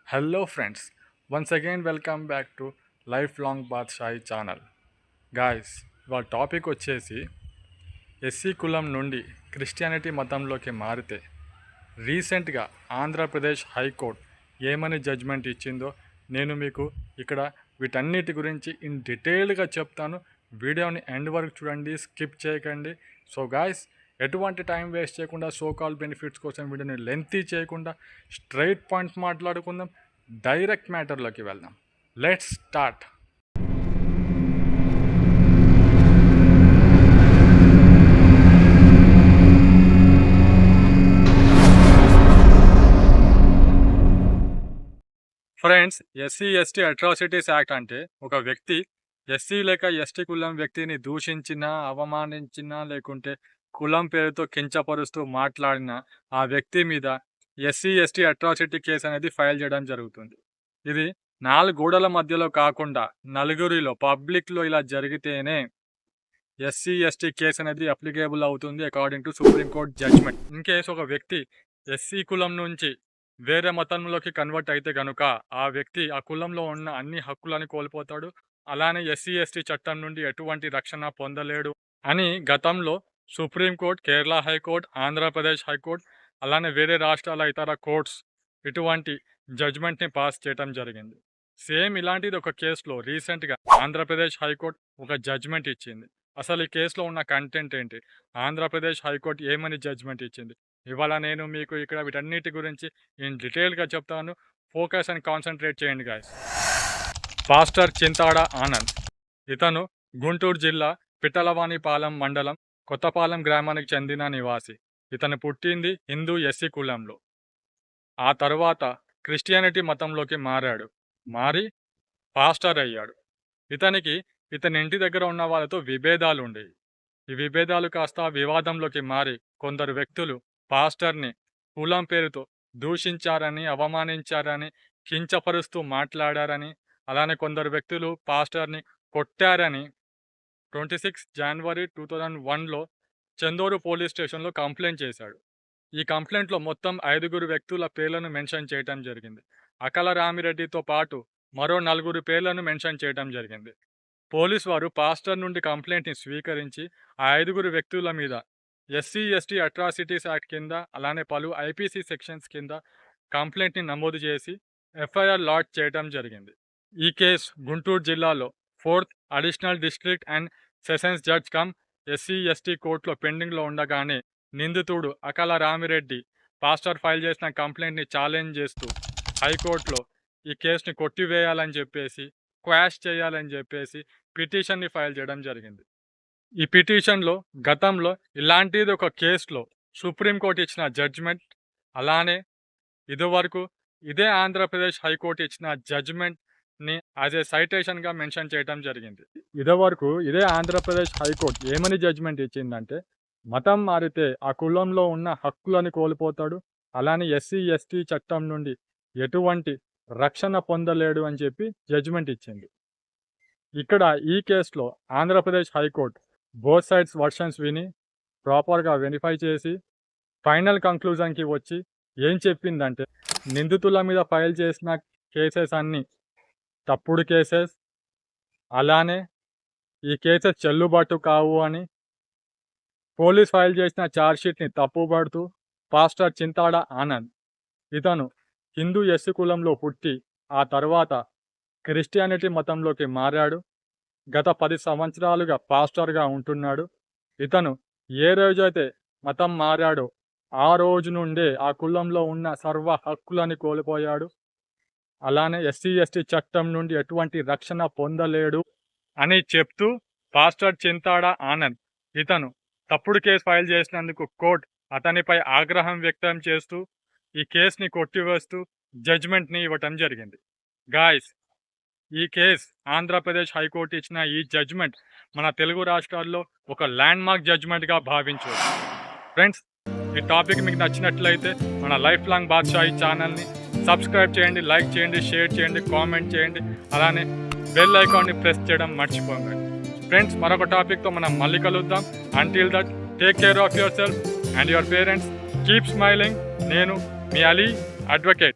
Hello friends, once again welcome back to Lifelong Badshai channel. Guys ఇవాళ topic వచ్చేసి SC కులం నుండి Christianity మతంలోకి మారితే రీసెంట్గా ఆంధ్రప్రదేశ్ హైకోర్టు ఏమని జడ్జ్మెంట్ ఇచ్చిందో నేను మీకు ఇక్కడ వీటన్నిటి గురించి ఇన్ డీటెయిల్గా చెప్తాను. వీడియోని ఎండ్ వరకు చూడండి, స్కిప్ చేయకండి. సో గాయస్, ఎటువంటి టైం వేస్ట్ చేయకుండా సో కాల్ బెనిఫిట్స్ కోసం వీడియోని లెంతీ చేయకుండా స్ట్రైట్ పాయింట్ మాట్లాడుకుందాం. డైరెక్ట్ మ్యాటర్లోకి వెళ్దాం. Let's start. Friends, SC ST atrocities act అంటే ఒక వ్యక్తి ఎస్సీ లేక ఎస్టీ కులం వ్యక్తిని దూషించినా, అవమానించినా, లేకుంటే కులం పేరుతో కించపరుస్తూ మాట్లాడిన ఆ వ్యక్తి మీద ఎస్సీ ఎస్టీ అట్రాసిటీ కేసు అనేది ఫైల్ చేయడం జరుగుతుంది. ఇది 4 గోడల మధ్యలో కాకుండా నలుగురిలో పబ్లిక్లో ఇలా జరిగితేనే ఎస్సీ ఎస్టీ కేసు అనేది అప్లికేబుల్ అవుతుంది according to supreme court judgment. In case ఒక వ్యక్తి ఎస్సీ కులం నుంచి వేరే మతంలోకి కన్వర్ట్ అయితే కనుక ఆ వ్యక్తి ఆ కులంలో ఉన్న అన్ని హక్కులను కోల్పోతాడు. అలానే ఎస్సీ ఎస్టీ చట్టం నుండి ఎటువంటి రక్షణ పొందలేడు అని గతంలో supreme court, Kerala high court, Andhra Pradesh high court, అలానే వేరే రాష్ట్రాల ఇతర కోర్ట్స్ ఇటువంటి జడ్జ్మెంట్ని పాస్ చేయడం జరిగింది. సేమ్ ఇలాంటిది ఒక కేసులో రీసెంట్గా ఆంధ్రప్రదేశ్ హైకోర్టు ఒక జడ్జ్మెంట్ ఇచ్చింది. అసలు ఈ కేసులో ఉన్న కంటెంట్ ఏంటి, ఆంధ్రప్రదేశ్ హైకోర్టు ఏమని జడ్జ్మెంట్ ఇచ్చింది, ఇవాళ నేను మీకు ఇక్కడ వీటన్నిటి గురించి నేను డీటెయిల్గా చెప్తాను. ఫోకస్ అండ్ కాన్సన్ట్రేట్ చేయండి గాయస్. పాస్టర్ చింతాడ ఆనంద్, ఇతను గుంటూరు జిల్లా పిట్టలవానిపాలెం మండలం కొత్తపాలెం గ్రామానికి చెందిన నివాసి. ఇతను పుట్టింది హిందూ ఎస్సీ కులంలో. ఆ తర్వాత క్రిస్టియానిటీ మతంలోకి మారి పాస్టర్ అయ్యాడు. ఇతని ఇంటి దగ్గర ఉన్న వాళ్ళతో విభేదాలు ఉండేవి. ఈ విభేదాలు కాస్త వివాదంలోకి మారి కొందరు వ్యక్తులు పాస్టర్ని కులం పేరుతో దూషించారని, అవమానించారని, కించపరుస్తూ మాట్లాడారని, అలానే కొందరు వ్యక్తులు పాస్టర్ని కొట్టారని 26 జనవరి 2001లో చందూరు పోలీస్ స్టేషన్లో కంప్లైంట్ చేశాడు. ఈ కంప్లైంట్లో మొత్తం 5 వ్యక్తుల పేర్లను మెన్షన్ చేయడం జరిగింది. అకల రామిరెడ్డితో పాటు మరో 4 పేర్లను మెన్షన్ చేయడం జరిగింది. పోలీసు వారు పాస్టర్ నుండి కంప్లైంట్ని స్వీకరించి ఆ 5 వ్యక్తుల మీద ఎస్సీ ఎస్టీ అట్రాసిటీస్ యాక్ట్ కింద, అలానే పలు ఐపీసీ సెక్షన్స్ కింద కంప్లైంట్ని నమోదు చేసి ఎఫ్ఐఆర్ లాడ్జ్ చేయడం జరిగింది. ఈ కేసు గుంటూరు జిల్లాలో 4th additional district and sessions judge cum SC ST కోర్టులో పెండింగ్లో ఉండగానే నిందితుడు అకల రామిరెడ్డి పాస్టర్ ఫైల్ చేసిన కంప్లైంట్ని ఛాలెంజ్ చేస్తూ హైకోర్టులో ఈ కేసుని కొట్టివేయాలని చెప్పేసి, క్వాష్ చేయాలని చెప్పేసి పిటిషన్ని ఫైల్ చేయడం జరిగింది. ఈ పిటిషన్లో గతంలో ఇలాంటిది ఒక కేసులో సుప్రీంకోర్టు ఇచ్చిన జడ్జ్మెంట్, అలానే ఇదివరకు ఇదే ఆంధ్రప్రదేశ్ హైకోర్టు ఇచ్చిన జడ్జ్మెంట్ని యాజ్ ఏ సైటేషన్గా మెన్షన్ చేయడం జరిగింది. ఇదివరకు ఇదే ఆంధ్రప్రదేశ్ హైకోర్టు ఏమని జడ్జ్మెంట్ ఇచ్చిందంటే, మతం మారితే ఆ కులంలో ఉన్న హక్కులను కోల్పోతాడు, అలానే ఎస్సీ ఎస్టీ చట్టం నుండి ఎటువంటి రక్షణ పొందలేడు అని చెప్పి జడ్జ్మెంట్ ఇచ్చింది. ఇక్కడ ఈ కేసులో Andhra Pradesh high court both sides versions విని ప్రాపర్గా వెరిఫై చేసి ఫైనల్ కంక్లూజన్కి వచ్చి ఏం చెప్పిందంటే, నిందితుల మీద ఫైల్ చేసిన కేసెస్ అన్నీ తప్పుడు కేసెస్, అలానే ఈ కేసెస్ చెల్లుబాటు కావు అని పోలీస్ ఫైల్ చేసిన ఛార్జ్షీట్ని తప్పుపడుతూ పాస్టర్ చింతాడ ఆనంద్, ఇతను హిందూ ఎస్సీ కులంలో పుట్టి ఆ తర్వాత క్రిస్టియానిటీ మతంలోకి మారాడు. గత 10 సంవత్సరాలుగా పాస్టర్గా ఉంటున్నాడు. ఇతను ఏ రోజైతే మతం మారాడో ఆ రోజు నుండే ఆ కులంలో ఉన్న సర్వ హక్కులని కోల్పోయాడు. అలానే ఎస్సీ ఎస్టీ చట్టం నుండి ఎటువంటి రక్షణ పొందలేడు అని చెప్తూ పాస్టర్ చింతాడ ఆనంద్ ఇతను తప్పుడు కేసు ఫైల్ చేసినందుకు కోర్టు అతనిపై ఆగ్రహం వ్యక్తం చేస్తూ ఈ కేసుని కొట్టివేస్తూ జడ్జ్మెంట్ని ఇవ్వటం జరిగింది. గాయస్, ఈ కేసు ఆంధ్రప్రదేశ్ హైకోర్టు ఇచ్చిన ఈ జడ్జ్మెంట్ మన తెలుగు రాష్ట్రాల్లో ఒక ల్యాండ్ మార్క్ జడ్జ్మెంట్గా భావించవచ్చు. ఫ్రెండ్స్, ఈ టాపిక్ మీకు నచ్చినట్లయితే మన లైఫ్ లాంగ్ బాద్షాయి ఛానల్ని సబ్స్క్రైబ్ చేయండి, లైక్ చేయండి, షేర్ చేయండి, కామెంట్ చేయండి, అలానే బెల్ ఐకాన్ని ప్రెస్ చేయడం మర్చిపోకండి. ఫ్రెండ్స్, మరొక టాపిక్తో మనం మళ్ళీ కలుద్దాం. Until that, take care of your self and your parents. Keep smiling. నేను మీ అలీ అడ్వకేట్.